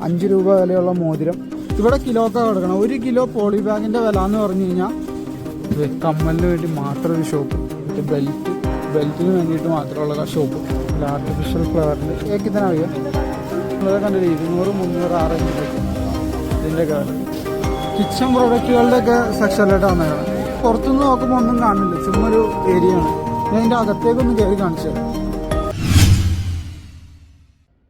5 രൂപ വിലയുള്ള മോതിരം. ഇവിടെ കിലോക്കെ കിടക്കണം. 1 കിലോ പോളി ബാഗിൻ്റെ വില എന്ന് പറഞ്ഞു കഴിഞ്ഞാൽ കമ്മലിന് വേണ്ടി മാത്രം ഒരു ഷോപ്പ്. ബെൽറ്റിന് വേണ്ടിയിട്ട് മാത്രമുള്ള ഷോപ്പ്. ആർട്ടിഫിഷ്യൽ ഫ്ലവറിൻ്റെ ഏക്ക് തന്നെ അറിയാം. നമ്മളത് കണ്ടില്ലേ 200, 300, 600 ഇതിൻ്റെ കാര്യം. കിച്ചൺ പ്രോഡക്റ്റുകളുടെയൊക്കെ സെക്ഷനിലായിട്ടാണ് വന്നതാണ്. പുറത്തുനിന്ന് നോക്കുമ്പോൾ ഒന്നും കാണില്ല, ചുമ്മാ ഒരു ഏരിയയാണ്. ഞാൻ അതിൻ്റെ അകത്തേക്കൊന്ന് കയറി കാണിച്ചു.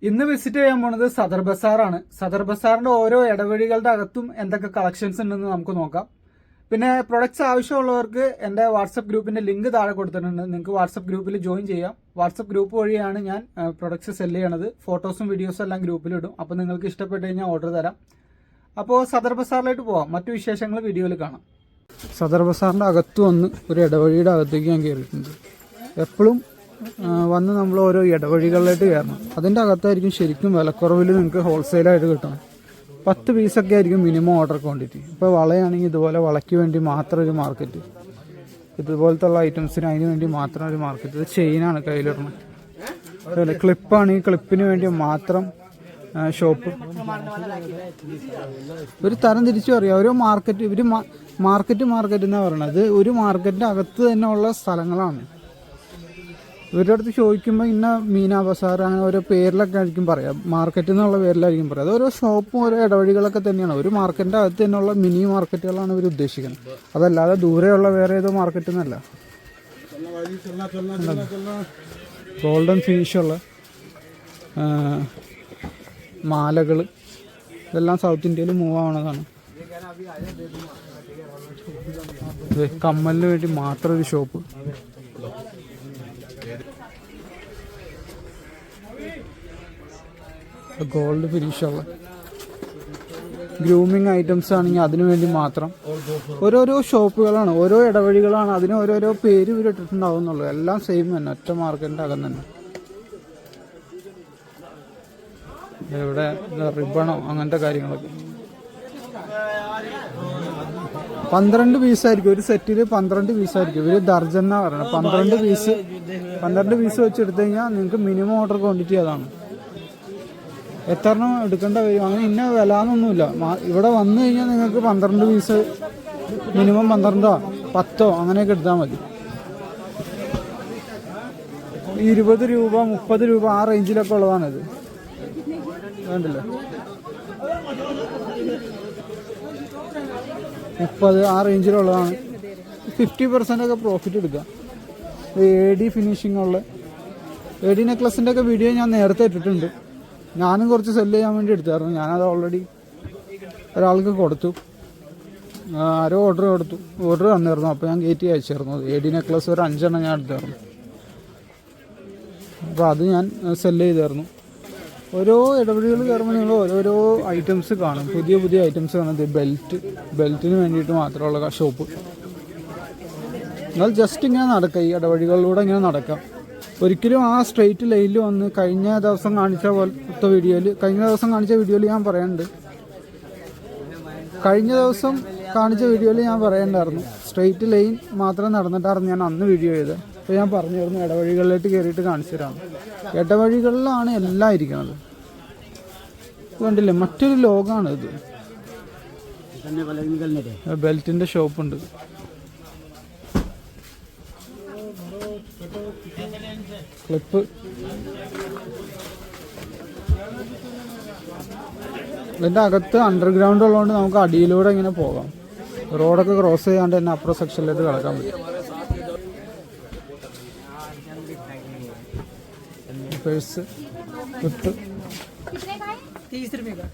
ഇന്ന് വിസിറ്റ് ചെയ്യാൻ പോണത് സദർ ബസാറാണ്. സദർ ബസാറിന്റെ ഓരോ ഇടവഴികളുടെ അകത്തും എന്തൊക്കെ കളക്ഷൻസ് ഉണ്ടെന്ന് നമുക്ക് നോക്കാം. പിന്നെ പ്രൊഡക്ട്സ് ആവശ്യമുള്ളവർക്ക് എൻ്റെ വാട്സപ്പ് ഗ്രൂപ്പിന്റെ ലിങ്ക് താഴെ കൊടുത്തിട്ടുണ്ട്. നിങ്ങൾക്ക് വാട്സപ്പ് ഗ്രൂപ്പിൽ ജോയിൻ ചെയ്യാം. വാട്സപ്പ് ഗ്രൂപ്പ് വഴിയാണ് ഞാൻ പ്രൊഡക്ട്സ് സെല് ചെയ്യണത്. ഫോട്ടോസും വീഡിയോസും എല്ലാം ഗ്രൂപ്പിലിടും. അപ്പോൾ നിങ്ങൾക്ക് ഇഷ്ടപ്പെട്ട് കഴിഞ്ഞാൽ ഓർഡർ തരാം. അപ്പോൾ സദർ ബസാറിലായിട്ട് പോവാം. മറ്റു വിശേഷങ്ങൾ വീഡിയോയിൽ കാണാം. സദർ ബസാറിന്റെ അകത്ത് വന്ന് ഒരു ഇടവഴിയുടെ അകത്തേക്ക് ഞാൻ കയറിയിട്ടുണ്ട്. എപ്പോഴും വന്ന് നമ്മൾ ഓരോ ഇടവഴികളിലായിട്ട് കയറണം. അതിൻ്റെ അകത്തായിരിക്കും ശരിക്കും വിലക്കുറവിൽ നിങ്ങൾക്ക് ഹോൾസെയിലായിട്ട് കിട്ടണം. 10 പീസൊക്കെ ആയിരിക്കും മിനിമം ഓർഡർ ക്വാണ്ടിറ്റി. ഇപ്പോൾ വളയാണെങ്കിൽ ഇതുപോലെ വളയ്ക്ക് വേണ്ടി മാത്രം ഒരു മാർക്കറ്റ്, ഇതുപോലത്തെ ഉള്ള ഐറ്റംസിന് അതിന് വേണ്ടി മാത്രം ഒരു മാർക്കറ്റ്. ഇത് ചെയിനാണ് കയ്യിലിടണം. അതുപോലെ ക്ലിപ്പാണെങ്കിൽ ക്ലിപ്പിന് വേണ്ടി മാത്രം ഷോപ്പ്. ഒരു തരം തിരിച്ചു പറയാം. ഓരോ മാർക്കറ്റ് ഇവർ മാർക്കറ്റ് എന്നാണ് പറയണത്. ഒരു മാർക്കറ്റിൻ്റെ അകത്ത് തന്നെ ഉള്ള സ്ഥലങ്ങളാണ്. ഇവരുടെ അടുത്ത് ചോദിക്കുമ്പോൾ ഇന്ന മീന ബസാർ അങ്ങനെ ഓരോ പേരിലൊക്കെ ആയിരിക്കും പറയാം. മാർക്കറ്റ് എന്നുള്ള പേരിലായിരിക്കും പറയാം. അത് ഓരോ ഷോപ്പും ഓരോ ഇടവഴികളൊക്കെ തന്നെയാണ്. ഒരു മാർക്കറ്റിൻ്റെ അകത്ത് തന്നെയുള്ള മിനി മാർക്കറ്റുകളാണ് ഇവർ ഉദ്ദേശിക്കുന്നത്. അതല്ലാതെ ദൂരെയുള്ള വേറെ ഏതോ മാർക്കറ്റ് എന്നല്ല. ഗോൾഡൻ ഫിനിഷുള്ള മാലകൾ ഇതെല്ലാം സൗത്ത് ഇന്ത്യയിൽ മൂവ് ആവണതാണ്. കമ്മലിന് വേണ്ടി മാത്രം ഒരു ഷോപ്പ്. ഗോൾഡ് ഫിനിഷുള്ള ഗ്രൂമിങ് ഐറ്റംസ് ആണെങ്കിൽ അതിനു വേണ്ടി മാത്രം ഓരോരോ ഷോപ്പുകളാണ്, ഓരോ ഇടവഴികളാണ്. അതിന് ഓരോരോ പേര് ഇവരിട്ടിട്ടുണ്ടാവുന്നുള്ളൂ. എല്ലാം സെയിം തന്നെ, ഒറ്റ മാർക്കറ്റിൻ്റെ അകം തന്നെ. ഇവിടെ റിബണോ അങ്ങനത്തെ കാര്യങ്ങളൊക്കെ 12 പീസായിരിക്കും ഒരു സെറ്റിൽ. 12 പീസായിരിക്കും. ഇവർ ദർജൻ എന്നാണ് പറയുന്നത്. 12 പീസ് വെച്ചെടുത്തു കഴിഞ്ഞാൽ നിങ്ങൾക്ക് മിനിമം ഓർഡർ ക്വാണ്ടിറ്റി അതാണ്. എത്ര എണ്ണം എടുക്കേണ്ട വരും അങ്ങനെ ഇന്ന വില എന്നൊന്നുമില്ല. ഇവിടെ വന്നു കഴിഞ്ഞാൽ നിങ്ങൾക്ക് 12 പീസ് മിനിമം 12 10 അങ്ങനെയൊക്കെ എടുത്താൽ മതി. 20 രൂപ 30 രൂപ ആ റേഞ്ചിലൊക്കെ ഉള്ളതാണിത്. വേണ്ടില്ലേ 30 ആ റേഞ്ചിലുള്ളതാണ്. 50% ഒക്കെ പ്രോഫിറ്റ് എടുക്കുക. AD ഫിനിഷിംഗ് ഉള്ള AD നെക്ലസിൻ്റെ ഒക്കെ വീഡിയോ ഞാൻ നേരത്തെ ഇട്ടിട്ടുണ്ട്. ഞാനും കുറച്ച് സെല് ചെയ്യാൻ വേണ്ടി എടുത്തായിരുന്നു. ഞാനത് ഓൾറെഡി ഒരാൾക്ക് കൊടുത്തു. ആരോ ഓർഡർ തന്നിരുന്നു. അപ്പോൾ ഞാൻ കയറ്റി അയച്ചായിരുന്നു. AD നെക്ലസ് ഒരു 5 എണ്ണം ഞാൻ എടുത്തായിരുന്നു. അപ്പോൾ അത് ഞാൻ സെല് ചെയ്തായിരുന്നു. ഓരോ ഇടപെടലുകൾ കയറുമ്പോൾ നിങ്ങൾ ഓരോരോ ഐറ്റംസ് കാണും. പുതിയ ഐറ്റംസ് കാണും. ബെൽറ്റിന് വേണ്ടിയിട്ട് മാത്രമുള്ള ഷോപ്പ്. എന്നാൽ ജസ്റ്റ് ഇങ്ങനെ നടക്കാം. ഈ ഇടവഴികളിലൂടെ ഇങ്ങനെ നടക്കാം. ഒരിക്കലും ആ സ്ട്രെയിറ്റ് ലൈനിൽ വന്ന് കഴിഞ്ഞ ദിവസം കാണിച്ച വീഡിയോയിൽ ഞാൻ പറയുന്നുണ്ട്. കഴിഞ്ഞ ദിവസം കാണിച്ച വീഡിയോയിൽ ഞാൻ പറയണ്ടായിരുന്നു സ്ട്രെയിറ്റ് ലൈൻ മാത്രം നടന്നിട്ടായിരുന്നു ഞാൻ അന്ന് വീഡിയോ ചെയ്തത്. അപ്പോൾ ഞാൻ പറഞ്ഞിരുന്നു ഇടവഴികളിലേക്ക് കയറിയിട്ട് കാണിച്ചു തരാം. ഇടവഴികളിലാണ് എല്ലാം ഇരിക്കുന്നത്. കണ്ടില്ലേ മറ്റൊരു ലോകമാണ് ഇത്. ബെൽറ്റിൻ്റെ ഷോപ്പുണ്ട്. ക്ലിപ്പ് ഇതിൻ്റെ അകത്ത് അണ്ടർഗ്രൗണ്ട് ഉള്ളതുകൊണ്ട് നമുക്ക് അടിയിലൂടെ ഇങ്ങനെ പോകാം. റോഡൊക്കെ ക്രോസ് ചെയ്യാണ്ട് തന്നെ അപ്പുറം സെക്ഷനിലേക്ക് കിടക്കാൻ പറ്റും. പേഴ്സ് ക്ലിപ്പ് 30 रुपए का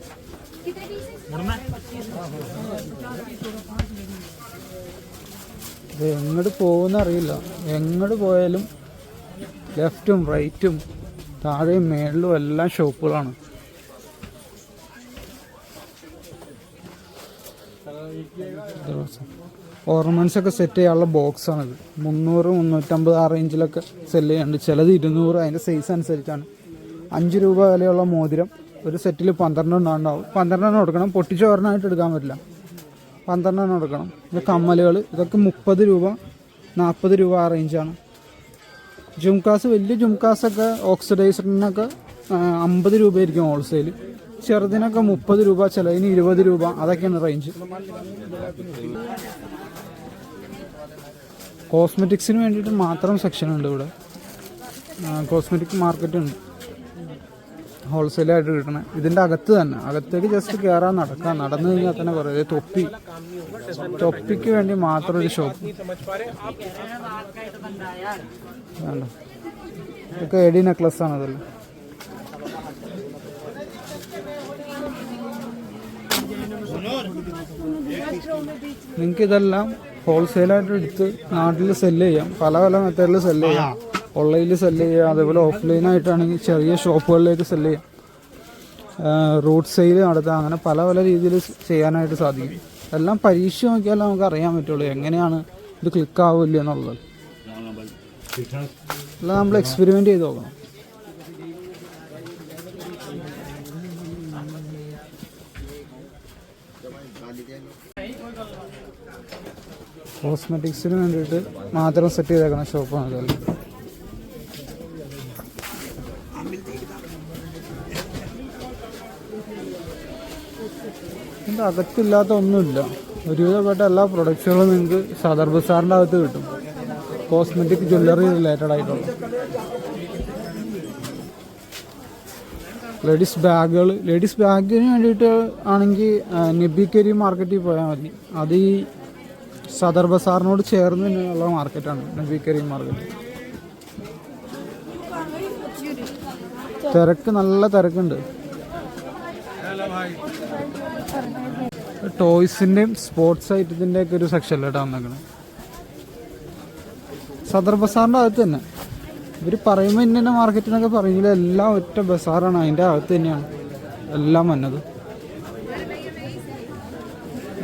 എങ്ങോട്ട് പോകുന്ന അറിയില്ല. എങ്ങോട്ട് പോയാലും ലെഫ്റ്റും റൈറ്റും താഴെയും മേളിലും എല്ലാം ഷോപ്പുകളാണ്. ഓർണമെന്റ്സ് ഒക്കെ സെറ്റ് ചെയ്യാനുള്ള ബോക്സാണിത്. 300, 350 ആ റേഞ്ചിലൊക്കെ സെല് ചെയ്യാനുണ്ട്. ചിലത് 200. അതിൻ്റെ സൈസ് അനുസരിച്ചാണ്. 5 രൂപ വിലയുള്ള മോതിരം ഒരു സെറ്റിൽ 12 എണ്ണം ഉണ്ടാവും. 12 എണ്ണം എടുക്കണം. പൊട്ടിച്ചോരനായിട്ട് എടുക്കാൻ പറ്റില്ല. 12 എണ്ണം എടുക്കണം. ഇത് കമ്മലുകൾ ഇതൊക്കെ 30 രൂപ 40 രൂപ ആ റേഞ്ചാണ്. ജുംകാസ് വലിയ ജുംകാസൊക്കെ ഓക്സിഡൈസറിനൊക്കെ 50 രൂപയായിരിക്കും ഹോൾസെയിൽ. ചെറുതിനൊക്കെ 30 രൂപ, ചിലതിന് 20 രൂപ, അതൊക്കെയാണ് റേഞ്ച്. കോസ്മെറ്റിക്സിന് വേണ്ടിയിട്ട് മാത്രം സെക്ഷൻ ഉണ്ട് ഇവിടെ. കോസ്മെറ്റിക് മാർക്കറ്റ് ഉണ്ട്, ഹോൾസെയിലായിട്ട് കിട്ടണേ. ഇതിൻ്റെ അകത്ത് തന്നെ, അകത്തേക്ക് ജസ്റ്റ് കയറാൻ നടന്നു കഴിഞ്ഞാൽ തന്നെ കുറേ തൊപ്പിക്ക് വേണ്ടി മാത്രം ഒരു ഷോപ്പ്. വേണ്ട, ഇതൊക്കെ എഡി നെക്ലസ് ആണ്. അതല്ല നിങ്ങൾക്ക് ഇതെല്ലാം ഹോൾസെയിലായിട്ട് എടുത്ത് നാട്ടിൽ സെല്ല് ചെയ്യാം. പല മെത്തേഡിൽ സെല്ല് ചെയ്യാം. ഓൺലൈനിൽ സെല്ല് ചെയ്യാം, അതേപോലെ ഓഫ്ലൈനായിട്ടാണെങ്കിൽ ചെറിയ ഷോപ്പുകളിലേക്ക് സെല്ല് ചെയ്യാം, റോഡ് സെയിൽ നടത്താം. അങ്ങനെ പല രീതിയിൽ ചെയ്യാനായിട്ട് സാധിക്കും. എല്ലാം പരീക്ഷ നോക്കിയാലേ നമുക്ക് അറിയാൻ പറ്റുള്ളൂ എങ്ങനെയാണ് ഇത് ക്ലിക്ക് ആവില്ല എന്നുള്ളത്. എല്ലാം നമ്മൾ എക്സ്പെരിമെൻ്റ് ചെയ്ത് നോക്കണം. കോസ്മെറ്റിക്സിന് വേണ്ടിയിട്ട് മാത്രം സെറ്റ് ചെയ്തേക്കുന്ന ഷോപ്പാണ് ഇതെല്ലാം. ഇതിൻ്റെ അകത്തില്ലാത്ത ഒന്നുമില്ല. ഒരുവിധപ്പെട്ട എല്ലാ പ്രൊഡക്റ്റുകളും നിങ്ങൾക്ക് സദർ ബസാറിൻ്റെ അകത്ത് കിട്ടും. കോസ്മെറ്റിക് ജ്വല്ലറി റിലേറ്റഡ് ആയിട്ടുള്ള ലേഡീസ് ബാഗിന് വേണ്ടിയിട്ട് ആണെങ്കിൽ നബിക്കരി മാർക്കറ്റിൽ പോയാൽ മതി. അത് ഈ സദർ ബസാറിനോട് ചേർന്ന് തന്നെയുള്ള മാർക്കറ്റാണ് നബിക്കരി മാർക്കറ്റ്. നല്ല തിരക്കുണ്ട്. ടോയ്സിൻ്റെയും സ്പോർട്സ് ഐറ്റത്തിൻ്റെ ഒക്കെ ഒരു സെക്ഷനിലായിട്ട് വന്നേക്കണം. സദർ ബസാറിൻ്റെ അകത്ത് തന്നെ. ഇവർ പറയുമ്പോൾ ഇന്ന മാർക്കറ്റിനൊക്കെ പറയുന്നത് എല്ലാം ഒറ്റ ബസാറാണ്, അതിൻ്റെ അകത്ത് തന്നെയാണ് എല്ലാം വന്നത്.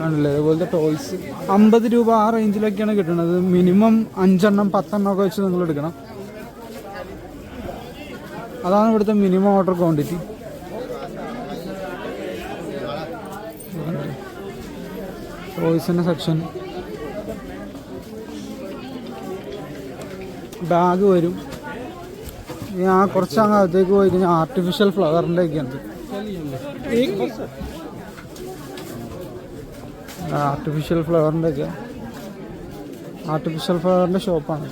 ആണല്ലേ, അതുപോലത്തെ ടോയ്സ് 50 രൂപ ആ റേഞ്ചിലൊക്കെയാണ് കിട്ടുന്നത്. മിനിമം 5 എണ്ണം 10 എണ്ണം ഒക്കെ വെച്ച് നിങ്ങൾ എടുക്കണം. അതാണ് ഇവിടുത്തെ മിനിമം ഓർഡർ ക്വാണ്ടിറ്റി. ടോയ്സിൻ്റെ സെക്ഷൻ, ബാഗ് വരും. ഞാൻ കുറച്ചങ്ങ് അകത്തേക്ക് പോയി കഴിഞ്ഞാൽ ആർട്ടിഫിഷ്യൽ ഫ്ലവറിൻ്റെ ഒക്കെ ഉണ്ട്. ആർട്ടിഫിഷ്യൽ ഫ്ലവറിൻ്റെ ഷോപ്പാണ്.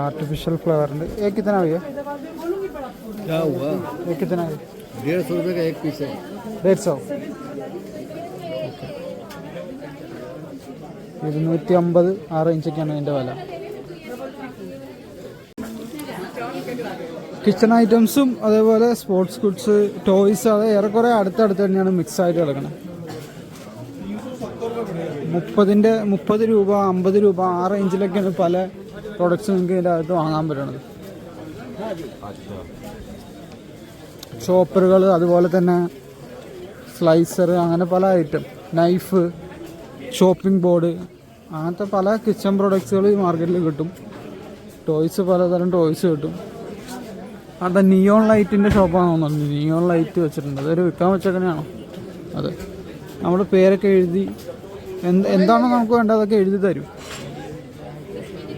आर्टिफिशियल फ्लावर ये कितना भैया? क्या हुआ? ये कितना है? 150 रुपये का एक पीस है. 150. 250 ആ റേഞ്ചൊക്കെയാണ് ഇതിൻ്റെ വില. കിച്ചൺ ഐറ്റംസും അതേപോലെ സ്പോർട്സ് ഗുഡ്സ്, ടോയ്സ്, അത് ഏറെക്കുറെ അടുത്തടുത്ത് തന്നെയാണ് മിക്സ് ആയിട്ട് കിടക്കുന്നത്. 30 രൂപ 50 രൂപ ആ റേഞ്ചിലൊക്കെയാണ് പല പ്രോഡക്റ്റ്സ് നിങ്ങൾക്ക് ഇതിൻ്റെ അകത്ത് വാങ്ങാൻ പറ്റുന്നത്. ചോപ്പറുകൾ, അതുപോലെ തന്നെ സ്ലൈസർ, അങ്ങനെ പല ഐറ്റം, നൈഫ്, ഷോപ്പിംഗ് ബോർഡ്, അങ്ങനത്തെ പല കിച്ചൺ പ്രോഡക്ട്സുകൾ ഈ മാർക്കറ്റിൽ കിട്ടും. ടോയ്സ്, പലതരം ടോയ്സ് കിട്ടും. അവിടെ നിയോൺ ലൈറ്റിൻ്റെ ഷോപ്പാണ് തോന്നുന്നത്. നിയോൺ ലൈറ്റ് വെച്ചിട്ടുണ്ട്. അതൊരു വിൽക്കാൻ വെച്ചേക്കനെയാണോ? അതെ, നമ്മുടെ പേരൊക്കെ എഴുതി എന്താണോ നമുക്ക് വേണ്ടത് അതൊക്കെ എഴുതി തരും.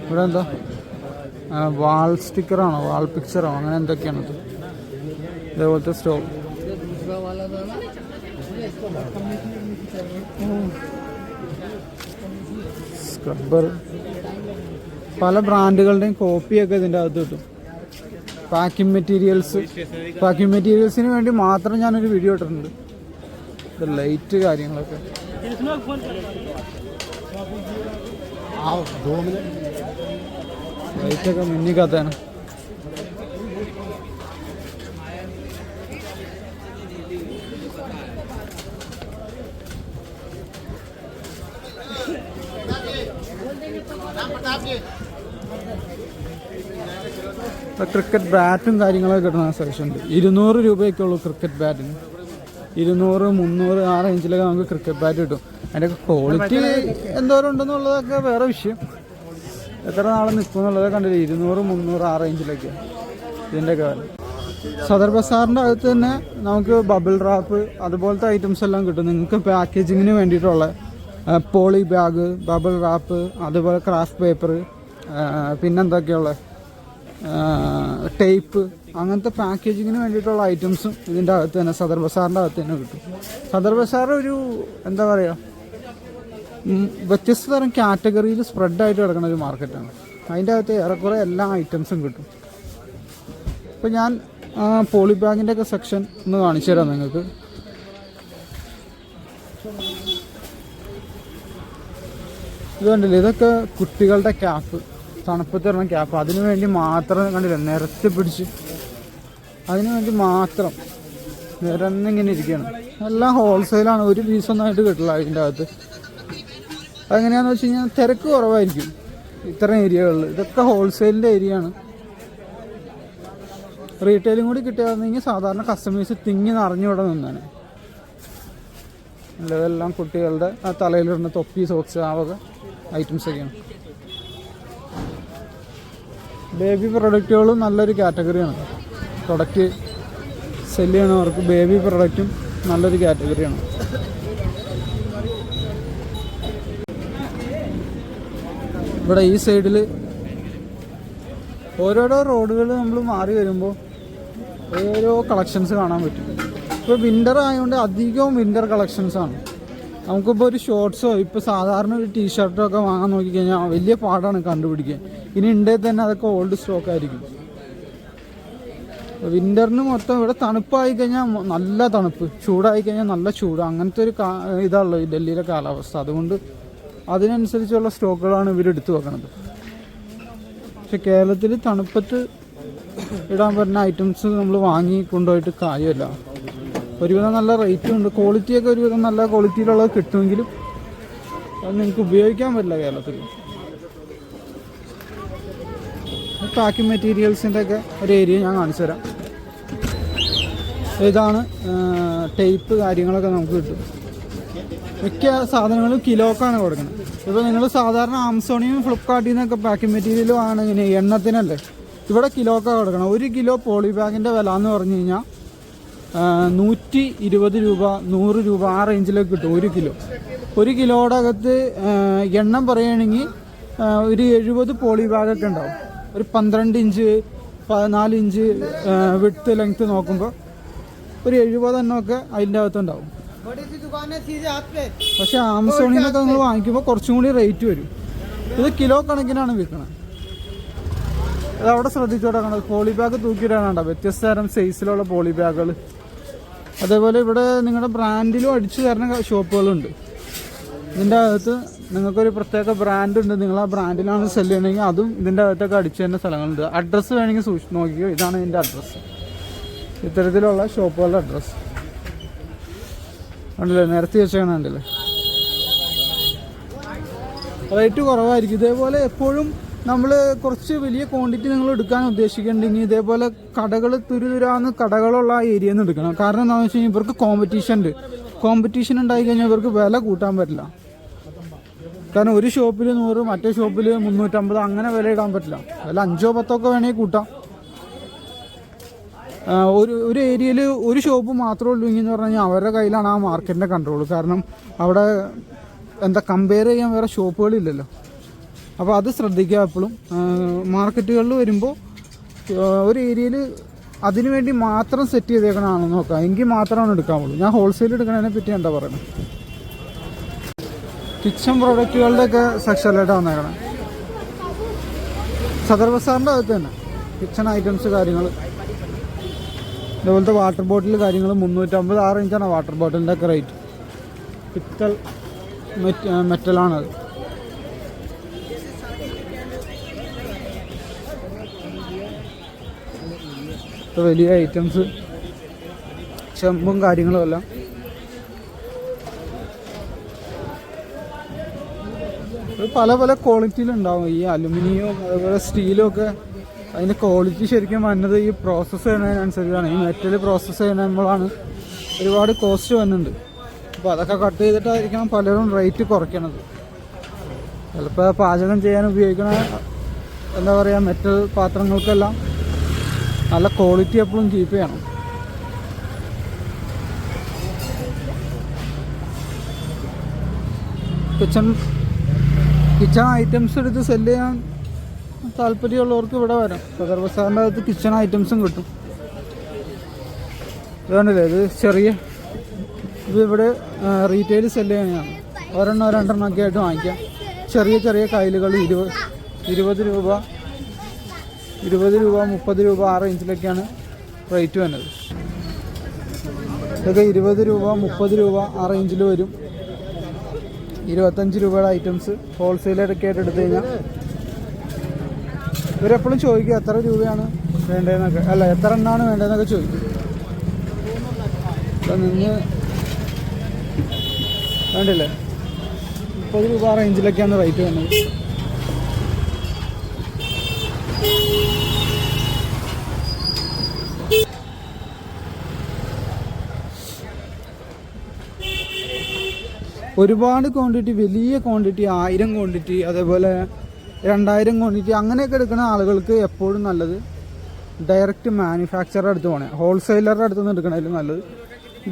ഇവിടെ എന്താ വാൾ സ്റ്റിക്കറാണോ, വാൾ പിക്ചറാണോ, അങ്ങനെ എന്തൊക്കെയാണത്. ഇതേപോലത്തെ സ്റ്റോർ. സ്ക്രബ്ബർ, പല ബ്രാൻഡുകളുടെയും കോപ്പിയൊക്കെ ഇതിൻ്റെ അകത്ത് കിട്ടും. പാക്കിംഗ് മെറ്റീരിയൽസിന് വേണ്ടി മാത്രം ഞാനൊരു വീഡിയോ ഇട്ടിട്ടുണ്ട്. ലൈറ്റ് കാര്യങ്ങളൊക്കെ. ലൈറ്റൊക്കെ മിന്നിക്കത്താണ്. ക്രിക്കറ്റ് ബാറ്റും കാര്യങ്ങളൊക്കെ കിട്ടുന്ന സെക്ഷൻ ഉണ്ട്. 200 രൂപയൊക്കെ ഉള്ളൂ ക്രിക്കറ്റ് ബാറ്റിന്. 200, 300 ആ റേഞ്ചിലൊക്കെ നമുക്ക് ക്രിക്കറ്റ് ബാറ്റ് കിട്ടും. അതിൻ്റെയൊക്കെ ക്വാളിറ്റി എന്തോരം ഉണ്ടെന്നുള്ളതൊക്കെ വേറെ വിഷയം. എത്ര നാൾ നിൽക്കും എന്നുള്ളതൊക്കെ കണ്ടില്ല. 200, 300 ആ റേഞ്ചിലൊക്കെ ഇതിൻ്റെയൊക്കെ വില. സദർ ബസാറിൻ്റെ അകത്ത് തന്നെ നമുക്ക് ബബിൾ റാപ്പ് അതുപോലത്തെ ഐറ്റംസ് എല്ലാം കിട്ടും. നിങ്ങൾക്ക് പാക്കേജിങ്ങിന് വേണ്ടിയിട്ടുള്ള പോളി ബാഗ്, ബബിൾ റാപ്പ്, അതുപോലെ ക്രാഫ്റ്റ് പേപ്പർ, പിന്നെന്തൊക്കെയുള്ള ടേപ്പ്, അങ്ങനത്തെ പാക്കേജിങ്ങിന് വേണ്ടിയിട്ടുള്ള ഐറ്റംസും ഇതിൻ്റെ അകത്ത് തന്നെ സദർ ബസാറിൻ്റെ അകത്ത് തന്നെ കിട്ടും. സദർ ബസാർ ഒരു എന്താ പറയുക, വ്യത്യസ്ത തരം കാറ്റഗറിയിൽ സ്പ്രെഡായിട്ട് കിടക്കുന്ന ഒരു മാർക്കറ്റാണ്. അതിൻ്റെ അകത്ത് ഏറെക്കുറെ എല്ലാ ഐറ്റംസും കിട്ടും. ഇപ്പോൾ ഞാൻ പോളി ബാഗിൻ്റെ ഒക്കെ സെക്ഷൻ ഒന്ന് കാണിച്ചു തരാം നിങ്ങൾക്ക്. ഇത് കണ്ടില്ലേ, ഇതൊക്കെ കുട്ടികളുടെ ക്യാപ്പ്, തണുപ്പത്ത് തരുന്ന ക്യാപ്പ്. അതിനു വേണ്ടി മാത്രം കണ്ടില്ല നിരത്തി പിടിച്ച്, അതിനു വേണ്ടി മാത്രം നിരന്നിങ്ങനെ ഇരിക്കുകയാണ്. എല്ലാം ഹോൾസെയിലാണ്, ഒരു പീസൊന്നായിട്ട് കിട്ടില്ല ഇതിൻ്റെ അകത്ത്. അതെങ്ങനെയാണെന്ന് വെച്ച് കഴിഞ്ഞാൽ തിരക്ക് കുറവായിരിക്കും ഇത്തരം ഏരിയകളിൽ. ഇതൊക്കെ ഹോൾസെയിലിൻ്റെ ഏരിയ ആണ്. റീറ്റെയിലും കൂടി കിട്ടിയായിരുന്നെങ്കിൽ സാധാരണ കസ്റ്റമേഴ്സ് തിങ്ങി നിറഞ്ഞുവിടെ നിന്നാണ്. ഇതെല്ലാം കുട്ടികളുടെ തലയിലിടുന്ന തൊപ്പി, സോക്സ്, ആ വക ഐറ്റംസൊക്കെയാണ്. ബേബി പ്രൊഡക്റ്റുകളും നല്ലൊരു കാറ്റഗറിയാണ്. പ്രൊഡക്റ്റ് സെല് ചെയ്യണവർക്ക് ബേബി പ്രൊഡക്റ്റും നല്ലൊരു കാറ്റഗറിയാണ്. ഇവിടെ ഈ സൈഡിൽ ഓരോരോ റോഡുകൾ നമ്മൾ മാറി വരുമ്പോൾ ഓരോ കളക്ഷൻസ് കാണാൻ പറ്റും. ഇപ്പോൾ വിൻ്റർ ആയതുകൊണ്ട് അധികവും വിൻ്റർ കളക്ഷൻസാണ്. നമുക്കിപ്പോൾ ഒരു ഷോർട്ട്സോ ഇപ്പോൾ സാധാരണ ഒരു ടീഷർട്ടോ ഒക്കെ വാങ്ങാൻ നോക്കിക്കഴിഞ്ഞാൽ വലിയ പാടാണ് കണ്ടുപിടിക്കാൻ. ഇനി ഉണ്ടെങ്കിൽ തന്നെ അതൊക്കെ ഓൾഡ് സ്റ്റോക്ക് ആയിരിക്കും. വിൻ്ററിന് മൊത്തം ഇവിടെ തണുപ്പായി കഴിഞ്ഞാൽ നല്ല തണുപ്പ്, ചൂടായി കഴിഞ്ഞാൽ നല്ല ചൂട്, അങ്ങനത്തെ ഒരു ഇതാണല്ലോ ഈ ഡൽഹിയിലെ കാലാവസ്ഥ. അതുകൊണ്ട് അതിനനുസരിച്ചുള്ള സ്റ്റോക്കുകളാണ് ഇവരെടുത്ത് വെക്കുന്നത്. പക്ഷെ കേരളത്തിൽ തണുപ്പത്ത് ഇടാൻ പറ്റുന്ന ഐറ്റംസ് നമ്മൾ വാങ്ങി കൊണ്ടുപോയിട്ട് കാര്യമല്ല. ഒരുവിധം നല്ല റേറ്റും ഉണ്ട്, ക്വാളിറ്റിയൊക്കെ ഒരുവിധം നല്ല ക്വാളിറ്റിയിലുള്ളത് കിട്ടുമെങ്കിലും അത് നിങ്ങൾക്ക് ഉപയോഗിക്കാൻ പറ്റില്ല കേരളത്തിൽ. പാക്കിംഗ് മെറ്റീരിയൽസിൻ്റെ ഒക്കെ ഒരു ഏരിയ ഞാൻ കാണിച്ചു തരാം. ഇതാണ് ടേപ്പ് കാര്യങ്ങളൊക്കെ നമുക്ക് കിട്ടും. മിക്ക സാധനങ്ങളും കിലോക്കാണ് കൊടുക്കുന്നത്. ഇപ്പോൾ നിങ്ങൾ സാധാരണ ആമസോണിയും ഫ്ലിപ്കാർട്ടിൽ നിന്നൊക്കെ പാക്കിംഗ് മെറ്റീരിയലും ആണ് ഇങ്ങനെ എണ്ണത്തിനല്ലേ, ഇവിടെ കിലോക്കാണ് കൊടുക്കണം. 1 കിലോ പോളി ബാഗിൻ്റെ വില എന്ന് പറഞ്ഞു കഴിഞ്ഞാൽ 120 രൂപ, 100 രൂപ, ആ റേഞ്ചിലേക്ക് കിട്ടും 1 കിലോ. 1 കിലോയുടെ അകത്ത് എണ്ണം പറയുകയാണെങ്കിൽ ഒരു 70 പോളി ബാഗൊക്കെ ഉണ്ടാവും. ഒരു 12 ഇഞ്ച് 14 ഇഞ്ച് വിഡ്ത്ത് ലെങ്ത്ത് നോക്കുമ്പോൾ ഒരു 70 എണ്ണമൊക്കെ അതിൻ്റെ അകത്തുണ്ടാവും. പക്ഷെ ആമസോണിൽ നിന്നൊക്കെ നിങ്ങൾ വാങ്ങിക്കുമ്പോൾ കുറച്ചും കൂടി റേറ്റ് വരും. ഇത് കിലോ കണക്കിനാണ് വിൽക്കുന്നത്. അത് അവിടെ ശ്രദ്ധിച്ചോടാണ്. പോളി ബാഗ് തൂക്കിയിടാനുണ്ടോ വ്യത്യസ്ത തരം സൈസിലുള്ള പോളി ബാഗുകൾ. അതേപോലെ ഇവിടെ നിങ്ങളുടെ ബ്രാൻഡിലും അടിച്ചു തരുന്ന ഷോപ്പുകളുണ്ട്. ഇതിൻ്റെ അകത്ത് നിങ്ങൾക്കൊരു പ്രത്യേക ബ്രാൻഡ് ഉണ്ട്, നിങ്ങൾ ആ ബ്രാൻഡിലാണ് സെല് ചെയ്യണമെങ്കിൽ അതും ഇതിൻ്റെ അകത്തൊക്കെ അടിച്ചു തരുന്ന സ്ഥലങ്ങളുണ്ട്. അഡ്രസ്സ് വേണമെങ്കിൽ സൂക്ഷിച്ച് നോക്കിയോ, ഇതാണ് ഇതിൻ്റെ അഡ്രസ്സ്. ഇത്തരത്തിലുള്ള ഷോപ്പുകളുടെ അഡ്രസ്സ് ഉണ്ടല്ലേ, നിരത്തി വെച്ചാൽ ഉണ്ടല്ലേ. റേറ്റ് കുറവായിരിക്കും. ഇതേപോലെ എപ്പോഴും നമ്മൾ കുറച്ച് വലിയ ക്വാണ്ടിറ്റി നിങ്ങൾ എടുക്കാൻ ഉദ്ദേശിക്കുന്നുണ്ടെങ്കിൽ ഇതേപോലെ കടകൾ തുരുതുരാന്ന് കടകളുള്ള ആ ഏരിയയിൽ നിന്ന് എടുക്കണം. കാരണം എന്താണെന്ന് വെച്ച് കഴിഞ്ഞാൽ ഇവർക്ക് കോമ്പറ്റീഷൻ ഉണ്ടായി കഴിഞ്ഞാൽ ഇവർക്ക് വില കൂട്ടാൻ പറ്റില്ല. കാരണം ഒരു ഷോപ്പിൽ 100, മറ്റേ ഷോപ്പിൽ 350, അങ്ങനെ വില ഇടാൻ പറ്റില്ല. വില 5 10 ഒക്കെ വേണമെങ്കിൽ കൂട്ടാം. ഒരു ഏരിയയിൽ ഒരു ഷോപ്പ് മാത്രമേ ഉള്ളൂ എന്ന് പറഞ്ഞു കഴിഞ്ഞാൽ അവരുടെ കയ്യിലാണ് ആ മാർക്കറ്റിൻ്റെ കൺട്രോൾ. കാരണം അവിടെ എന്താ കമ്പയർ ചെയ്യാൻ വേറെ ഷോപ്പുകളില്ലല്ലോ. അപ്പോൾ അത് ശ്രദ്ധിക്കുക എപ്പോഴും. മാർക്കറ്റുകളിൽ വരുമ്പോൾ ഒരു ഏരിയയിൽ അതിനു വേണ്ടി മാത്രം സെറ്റ് ചെയ്തേക്കണമെന്ന് നോക്കാം, എങ്കിൽ മാത്രമാണ് എടുക്കാവുള്ളൂ. ഞാൻ ഹോൾസെയിൽ എടുക്കണതിനെ പറ്റി എന്താ പറയുന്നത്. കിച്ചൺ പ്രോഡക്റ്റുകളുടെയൊക്കെ സെക്ഷനിലായിട്ട് വന്നേക്കണം. സദർ ബസാറിൻ്റെ അകത്ത് തന്നെ കിച്ചൺ ഐറ്റംസ് കാര്യങ്ങൾ, ഇതുപോലത്തെ വാട്ടർ ബോട്ടിൽ കാര്യങ്ങൾ 350, 6 ഇഞ്ചാണ് വാട്ടർ ബോട്ടിലിൻ്റെ ഒക്കെ റേറ്റ്. പിത്തൽ മെറ്റലാണത്. വലിയ ഐറ്റംസ് ചെമ്പും കാര്യങ്ങളും എല്ലാം. പല പല ക്വാളിറ്റിയിലുണ്ടാവും. ഈ അലുമിനിയവും അതുപോലെ സ്റ്റീലും ഒക്കെ അതിൻ്റെ ക്വാളിറ്റി ശരിക്കും വന്നത് ഈ പ്രോസസ്സ് ചെയ്യുന്നതിനനുസരിച്ചാണ്. ഈ മെറ്റൽ പ്രോസസ്സ് ചെയ്യുമ്പോഴാണ് ഒരുപാട് കോസ്റ്റ് വരുന്നുണ്ട്. അപ്പോൾ അതൊക്കെ കട്ട് ചെയ്തിട്ടായിരിക്കണം പലരും റേറ്റ് കുറയ്ക്കണത്. ചിലപ്പോൾ പാചകം ചെയ്യാൻ ഉപയോഗിക്കണ എന്താ പറയുക മെറ്റൽ പാത്രങ്ങൾക്കെല്ലാം നല്ല ക്വാളിറ്റി എപ്പോഴും കീപ്പ് ചെയ്യണം. കിച്ചൺ ഐറ്റംസ് എടുത്ത് സെല് ചെയ്യാൻ താല്പര്യമുള്ളവർക്ക് ഇവിടെ വരാം. സദർ ബസാറിൻ്റെ അകത്ത് കിച്ചൺ ഐറ്റംസും കിട്ടും. ഇതുകൊണ്ടല്ലേ ഇത് ചെറിയ ഇത് ഇവിടെ റീറ്റെയിൽ സെല്ല് ചെയ്യുന്നതാണ്. ഒരെണ്ണോ രണ്ടെണ്ണം ഒക്കെ ആയിട്ട് വാങ്ങിക്കാം. ചെറിയ ചെറിയ കയ്യിലുകൾ 20 രൂപ 30 രൂപ ആ റേഞ്ചിലൊക്കെയാണ് റേറ്റ് വരുന്നത്. ഇതൊക്കെ 20 രൂപ 30 രൂപ ആ റേഞ്ചിൽ വരും. 25 രൂപയുടെ ഐറ്റംസ് ഹോൾസെയിലൊക്കെ ആയിട്ട് എടുത്തു കഴിഞ്ഞാൽ ഇവരെപ്പോഴും ചോദിക്കും എത്ര രൂപയാണ് വേണ്ടതെന്നൊക്കെ, അല്ല എത്ര എണ്ണമാണ് വേണ്ടതെന്നൊക്കെ ചോദിക്കും. അപ്പം നിന്ന് വേണ്ടില്ലേ 30 രൂപ റേഞ്ചിലൊക്കെയാണ് റേറ്റ് വരുന്നത്. ഒരുപാട് ക്വാണ്ടിറ്റി, വലിയ ക്വാണ്ടിറ്റി, 1000 ക്വാണ്ടിറ്റി, അതേപോലെ 2000 ക്വാണ്ടിറ്റി അങ്ങനെയൊക്കെ എടുക്കുന്ന ആളുകൾക്ക് എപ്പോഴും നല്ലത് ഡയറക്റ്റ് മാനുഫാക്ചറുടെ അടുത്ത് പോകണേ, ഹോൾസെയിലറുടെ അടുത്ത് നിന്ന് എടുക്കണതിലും നല്ലത്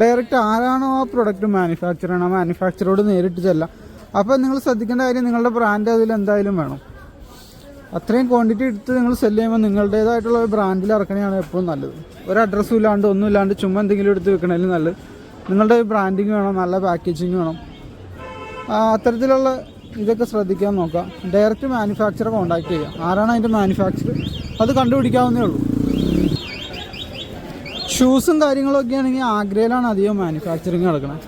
ഡയറക്റ്റ് ആരാണോ ആ പ്രൊഡക്റ്റ് മാനുഫാക്ചർ ചെയ്യണം ആ മാനുഫാക്ചറോട് നേരിട്ട് ചെല്ലാം. അപ്പോൾ നിങ്ങൾ ശ്രദ്ധിക്കേണ്ട കാര്യം നിങ്ങളുടെ ബ്രാൻഡ് അതിൽ എന്തായാലും വേണം. അത്രയും ക്വാണ്ടിറ്റി എടുത്ത് നിങ്ങൾ സെല് ചെയ്യുമ്പോൾ നിങ്ങളുടേതായിട്ടുള്ള ഒരു ബ്രാൻഡിൽ ഇറക്കണതാണ് എപ്പോഴും നല്ലത്. ഒരു അഡ്രസ്സും ഇല്ലാണ്ട് ഒന്നും ഇല്ലാണ്ട് ചുമ്മാ എന്തെങ്കിലും എടുത്ത് വെക്കണതിലും നല്ലത് നിങ്ങളുടെ ബ്രാൻഡിങ് വേണം, നല്ല പാക്കേജിങ് വേണം. അത്തരത്തിലുള്ള ഇതൊക്കെ ശ്രദ്ധിക്കാൻ നോക്കാം. ഡയറക്റ്റ് മാനുഫാക്ചറെ കോൺടാക്ട് ചെയ്യുക. ആരാണ് അതിൻ്റെ മാനുഫാക്ചർ അത് കണ്ടുപിടിക്കാവുന്നേ ഉള്ളൂ. ഷൂസും കാര്യങ്ങളൊക്കെ ആണെങ്കിൽ ആഗ്രയിലാണ് അധികം മാനുഫാക്ചറിങ് നടക്കുന്നത്.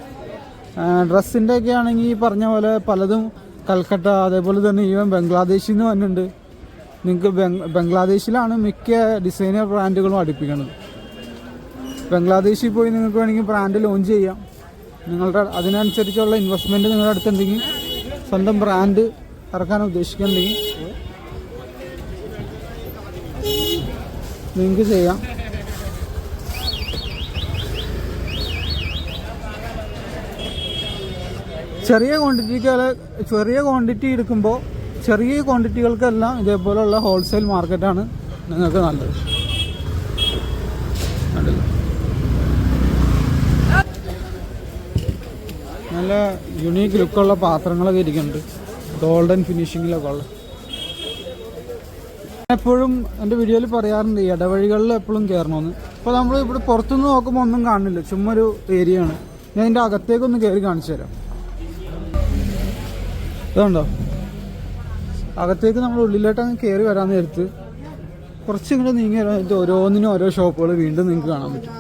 ഡ്രസ്സിൻ്റെ ഒക്കെ ആണെങ്കിൽ ഈ പറഞ്ഞ പോലെ പലതും കൽക്കട്ട, അതേപോലെ തന്നെ ഈവൻ ബംഗ്ലാദേശിൽ നിന്ന് വന്നിട്ടുണ്ട്. നിങ്ങൾക്ക് ബംഗ്ലാദേശിലാണ് മിക്ക ഡിസൈനർ ബ്രാൻഡുകളും അടുപ്പിക്കുന്നത്. ബംഗ്ലാദേശിൽ പോയി നിങ്ങൾക്ക് വേണമെങ്കിൽ ബ്രാൻഡ് ലോഞ്ച് ചെയ്യാം. നിങ്ങളുടെ അതിനനുസരിച്ചുള്ള ഇൻവെസ്റ്റ്മെൻറ്റ് നിങ്ങളുടെ അടുത്തുണ്ടെങ്കിൽ, സ്വന്തം ബ്രാൻഡ് ഇറക്കാൻ ഉദ്ദേശിക്കുന്നുണ്ടെങ്കിൽ നിങ്ങൾക്ക് ചെയ്യാം. ചെറിയ ക്വാണ്ടിറ്റി എടുക്കുമ്പോൾ ചെറിയ ക്വാണ്ടിറ്റികൾക്കെല്ലാം ഇതേപോലെയുള്ള ഹോൾസെയിൽ മാർക്കറ്റാണ് നിങ്ങൾക്ക് നല്ലത്. നല്ല യുണീക്ക് ലുക്കുള്ള പാത്രങ്ങളൊക്കെ ഇരിക്കുന്നുണ്ട്, ഗോൾഡൻ ഫിനിഷിങ്ങിലൊക്കെ ഉള്ള. എപ്പോഴും എൻ്റെ വീഡിയോയിൽ പറയാറുണ്ട് ഇടവഴികളിൽ എപ്പോഴും കയറണമെന്ന്. ഇപ്പോൾ നമ്മൾ ഇവിടെ പുറത്തുനിന്ന് നോക്കുമ്പോൾ ഒന്നും കാണില്ല, ചുമ്മാ ഒരു ഏരിയ ആണ്. ഞാൻ ഇതിൻ്റെ അകത്തേക്കൊന്ന് കയറി കാണിച്ചു തരാം. ഇതുണ്ടോ, അകത്തേക്ക് നമ്മൾ ഉള്ളിലോട്ടങ്ങ് കയറി വരാൻ നേരത്ത് കുറച്ച് ഇങ്ങോട്ട് നീങ്ങി വരാൻ നേരത്ത് ഓരോന്നിനും ഓരോ ഷോപ്പുകൾ വീണ്ടും നിങ്ങൾക്ക് കാണാൻ പറ്റും.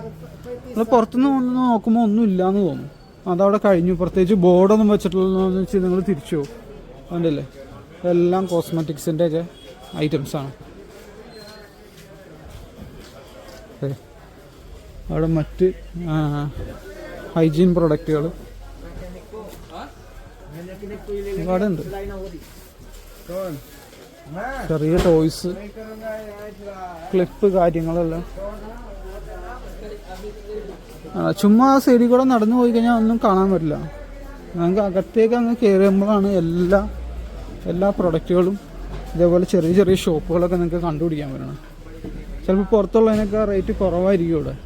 നമ്മൾ പുറത്തുനിന്ന് വന്ന് നോക്കുമ്പോൾ ഒന്നും ഇല്ലയെന്ന് തോന്നും. അതവിടെ കഴിഞ്ഞു. പ്രത്യേകിച്ച് ബോർഡൊന്നും വെച്ചിട്ടുള്ളതെന്ന് വെച്ച് നിങ്ങൾ തിരിച്ചു പോകും. അതുകൊണ്ടല്ലേ എല്ലാം കോസ്മെറ്റിക്സിൻ്റെ ഒക്കെ ഐറ്റംസാണ്. അവിടെ മറ്റ് ഹൈജീൻ പ്രൊഡക്റ്റുകൾ ഒരുപാടുണ്ട്. ചെറിയ ടോയ്സ്, ക്ലിപ്പ് കാര്യങ്ങളെല്ലാം. ചുമ്മാ ആ സൈഡിൽ കൂടെ നടന്നു പോയി കഴിഞ്ഞാൽ ഒന്നും കാണാൻ പറ്റില്ല. നമുക്ക് അകത്തേക്ക് അങ്ങ് കയറുമ്പോഴാണ് എല്ലാ പ്രൊഡക്റ്റുകളും ഇതേപോലെ ചെറിയ ചെറിയ ഷോപ്പുകളൊക്കെ നിങ്ങൾക്ക് കണ്ടുപിടിക്കാൻ പറ്റണം. ചിലപ്പോൾ പുറത്തുള്ളതിനൊക്കെ റേറ്റ് കുറവായിരിക്കും.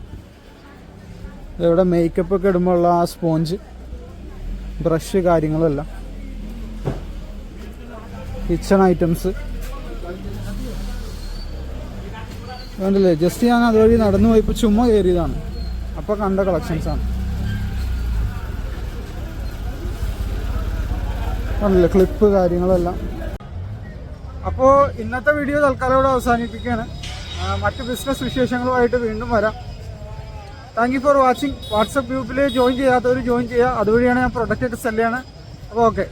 ഇവിടെ മേക്കപ്പ് ഒക്കെ ഇടുമ്പോൾ ഉള്ള ആ സ്പോഞ്ച്, ബ്രഷ് കാര്യങ്ങളെല്ലാം, കിച്ചൺ ഐറ്റംസ് വേണ്ടല്ലേ. ജസ്റ്റ് ഞാൻ അതുവഴി നടന്നു പോയപ്പോൾ ചുമ്മാ കയറിയതാണ്, അപ്പോൾ കണ്ട കളക്ഷൻസാണ്. ആണല്ലേ ക്ലിപ്പ് കാര്യങ്ങളെല്ലാം. അപ്പോൾ ഇന്നത്തെ വീഡിയോ തൽക്കാലം ഇവിടെ അവസാനിപ്പിക്കുകയാണ്. മറ്റ് ബിസിനസ് വിശേഷങ്ങളുമായിട്ട് വീണ്ടും വരാം. Thank you for watching. WhatsApp ഗ്രൂപ്പിൽ ജോയിൻ ചെയ്യാത്തവർ ജോയിൻ ചെയ്യുക. അതുവഴിയാണ് ഞാൻ പ്രൊഡക്റ്റ് ഒക്കെ സെല് ചെയ്യണത്. അപ്പോൾ ഓക്കെ.